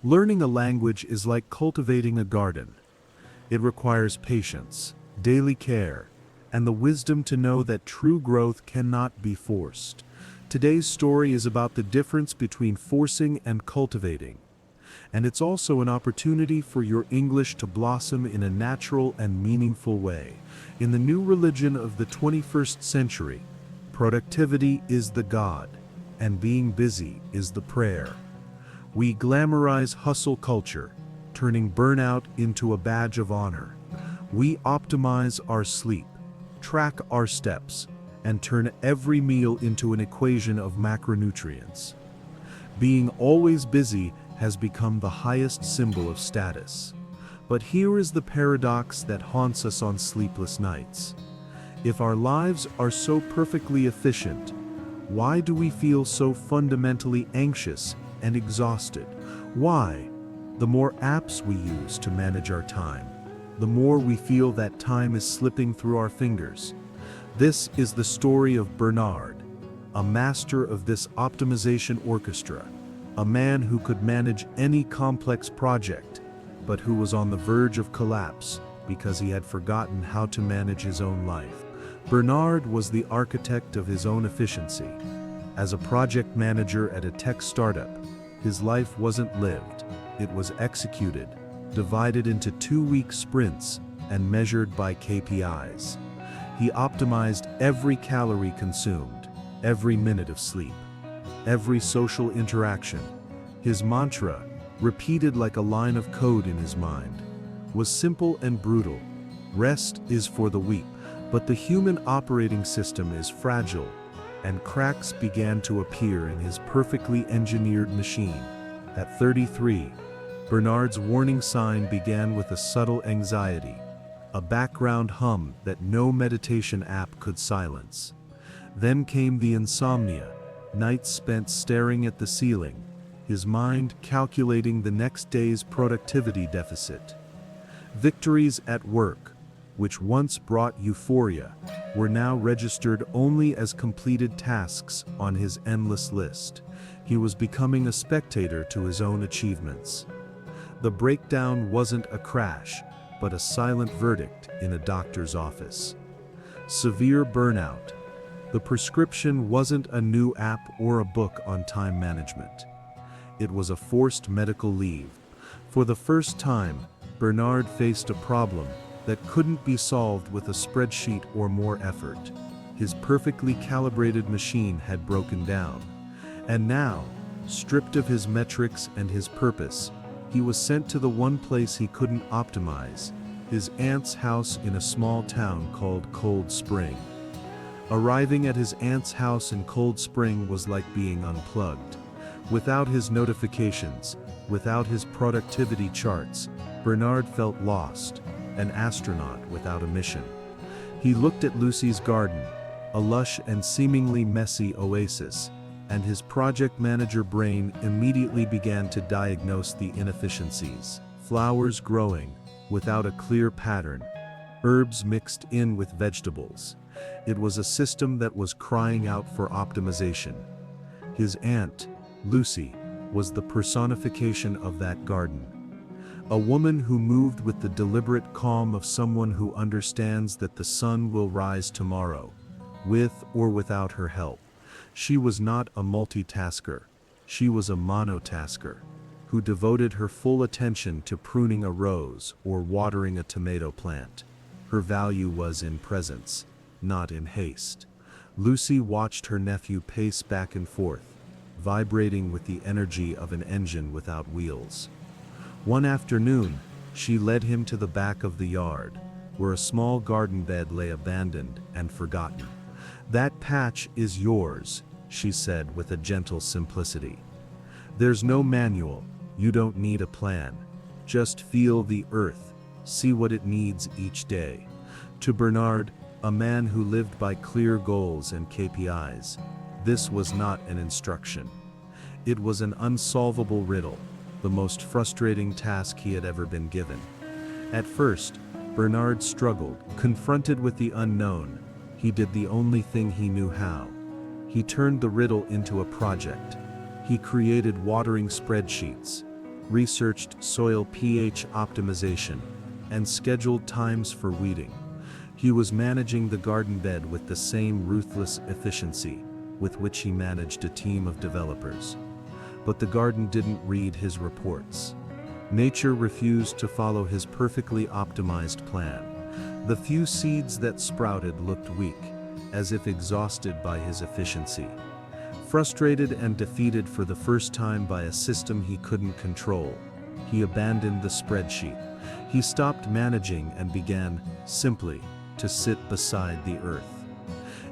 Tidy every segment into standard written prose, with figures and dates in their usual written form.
Learning a language is like cultivating a garden. It requires patience, daily care, and the wisdom to know that true growth cannot be forced. Today's story is about the difference between forcing and cultivating. And it's also an opportunity for your English to blossom in a natural and meaningful way. In the new religion of the 21st century, productivity is the god, and being busy is the prayer. We glamorize hustle culture, turning burnout into a badge of honor. We optimize our sleep, track our steps, and turn every meal into an equation of macronutrients. Being always busy has become the highest symbol of status. But here is the paradox that haunts us on sleepless nights. If our lives are so perfectly efficient, why do we feel so fundamentally anxious and exhausted? Why? The more apps we use to manage our time, the more we feel that time is slipping through our fingers. This is the story of Bernard, a master of this optimization orchestra, a man who could manage any complex project, but who was on the verge of collapse because he had forgotten how to manage his own life. Bernard was the architect of his own efficiency. As a project manager at a tech startup, his life wasn't lived, it was executed, divided into 2-week sprints and measured by KPIs. He optimized every calorie consumed, every minute of sleep, every social interaction. His mantra, repeated like a line of code in his mind, was simple and brutal: rest is for the weak. But the human operating system is fragile, and cracks began to appear in his perfectly engineered machine. At 33, Bernard's warning sign began with a subtle anxiety, a background hum that no meditation app could silence. Then came the insomnia, nights spent staring at the ceiling, his mind calculating the next day's productivity deficit. Victories at work, which once brought euphoria, were now registered only as completed tasks on his endless list. He was becoming a spectator to his own achievements. The breakdown wasn't a crash, but a silent verdict in a doctor's office. Severe burnout. The prescription wasn't a new app or a book on time management. It was a forced medical leave. For the first time, Bernard faced a problem that couldn't be solved with a spreadsheet or more effort. His perfectly calibrated machine had broken down. And now, stripped of his metrics and his purpose, he was sent to the one place he couldn't optimize, his aunt's house in a small town called Cold Spring. Arriving at his aunt's house in Cold Spring was like being unplugged. Without his notifications, without his productivity charts, Bernard felt lost, an astronaut without a mission. He looked at Lucy's garden, a lush and seemingly messy oasis, and his project manager brain immediately began to diagnose the inefficiencies. Flowers growing without a clear pattern, herbs mixed in with vegetables. It was a system that was crying out for optimization. His aunt, Lucy, was the personification of that garden. A woman who moved with the deliberate calm of someone who understands that the sun will rise tomorrow, with or without her help. She was not a multitasker, she was a monotasker, who devoted her full attention to pruning a rose or watering a tomato plant. Her value was in presence, not in haste. Lucy watched her nephew pace back and forth, vibrating with the energy of an engine without wheels. One afternoon, she led him to the back of the yard, where a small garden bed lay abandoned and forgotten. "That patch is yours," she said with a gentle simplicity. "There's no manual, you don't need a plan. Just feel the earth, see what it needs each day." To Bernard, a man who lived by clear goals and KPIs, this was not an instruction. It was an unsolvable riddle, the most frustrating task he had ever been given. At first, Bernard struggled. Confronted with the unknown, he did the only thing he knew how. He turned the riddle into a project. He created watering spreadsheets. researched soil pH optimization, and scheduled times for weeding. He was managing the garden bed with the same ruthless efficiency with which he managed a team of developers. But the garden didn't read his reports. Nature refused to follow his perfectly optimized plan. The few seeds that sprouted looked weak, as if exhausted by his efficiency. Frustrated and defeated for the first time by a system he couldn't control, he abandoned the spreadsheet. He stopped managing and began, simply, to sit beside the earth.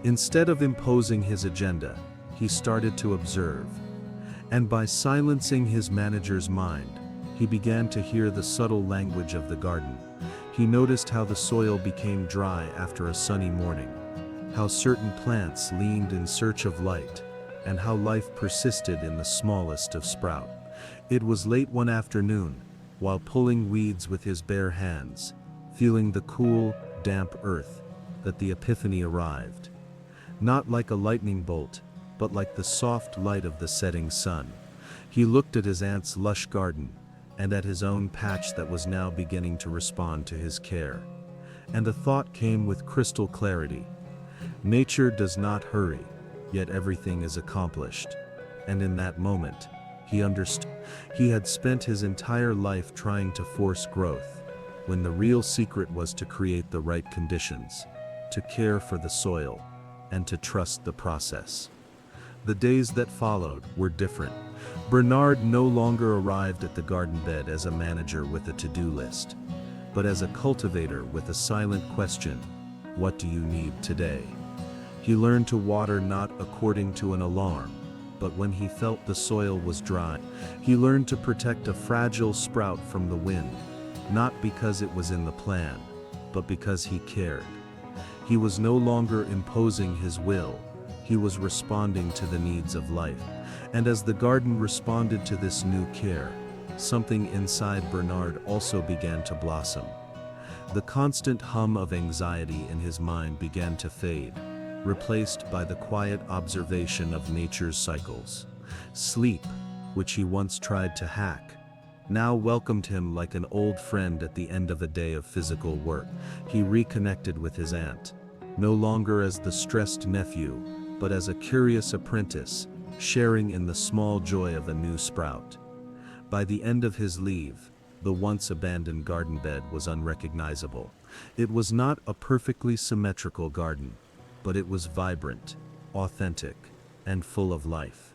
Instead of imposing his agenda, he started to observe. And by silencing his manager's mind, he began to hear the subtle language of the garden. He noticed how the soil became dry after a sunny morning, how certain plants leaned in search of light, and how life persisted in the smallest of sprout. It was late one afternoon, while pulling weeds with his bare hands, feeling the cool, damp earth, that the epiphany arrived. Not like a lightning bolt, but like the soft light of the setting sun. He looked at his aunt's lush garden, and at his own patch that was now beginning to respond to his care. And a thought came with crystal clarity. Nature does not hurry, yet everything is accomplished. And in that moment, he understood. He had spent his entire life trying to force growth, when the real secret was to create the right conditions, to care for the soil, and to trust the process. The days that followed were different. Bernard no longer arrived at the garden bed as a manager with a to-do list, but as a cultivator with a silent question: what do you need today? He learned to water not according to an alarm, but when he felt the soil was dry. He learned to protect a fragile sprout from the wind, not because it was in the plan, but because he cared. He was no longer imposing his will, he was responding to the needs of life. And as the garden responded to this new care, something inside Bernard also began to blossom. The constant hum of anxiety in his mind began to fade, replaced by the quiet observation of nature's cycles. Sleep, which he once tried to hack, now welcomed him like an old friend at the end of a day of physical work. He reconnected with his aunt, no longer as the stressed nephew, but as a curious apprentice, sharing in the small joy of a new sprout. By the end of his leave, the once abandoned garden bed was unrecognizable. It was not a perfectly symmetrical garden, but it was vibrant, authentic, and full of life.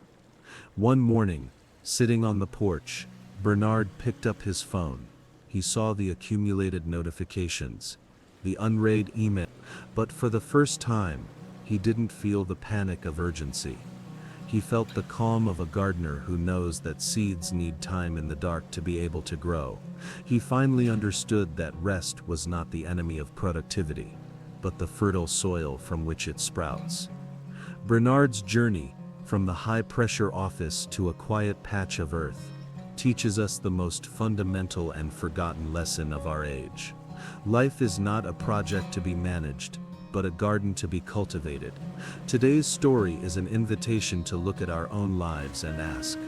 One morning, sitting on the porch, Bernard picked up his phone. He saw the accumulated notifications, the unread email, but for the first time, he didn't feel the panic of urgency. He felt the calm of a gardener who knows that seeds need time in the dark to be able to grow. He finally understood that rest was not the enemy of productivity, but the fertile soil from which it sprouts. Bernard's journey, from the high-pressure office to a quiet patch of earth, teaches us the most fundamental and forgotten lesson of our age. Life is not a project to be managed, but a garden to be cultivated. Today's story is an invitation to look at our own lives and ask,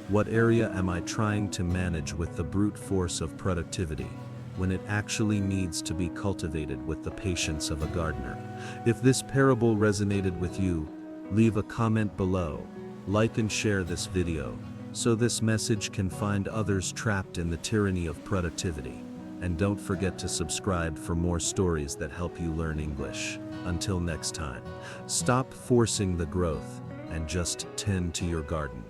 what area am I trying to manage with the brute force of productivity, when it actually needs to be cultivated with the patience of a gardener? If this parable resonated with you, leave a comment below, like and share this video, so this message can find others trapped in the tyranny of productivity. And don't forget to subscribe for more stories that help you learn English. Until next time, stop forcing the growth and just tend to your garden.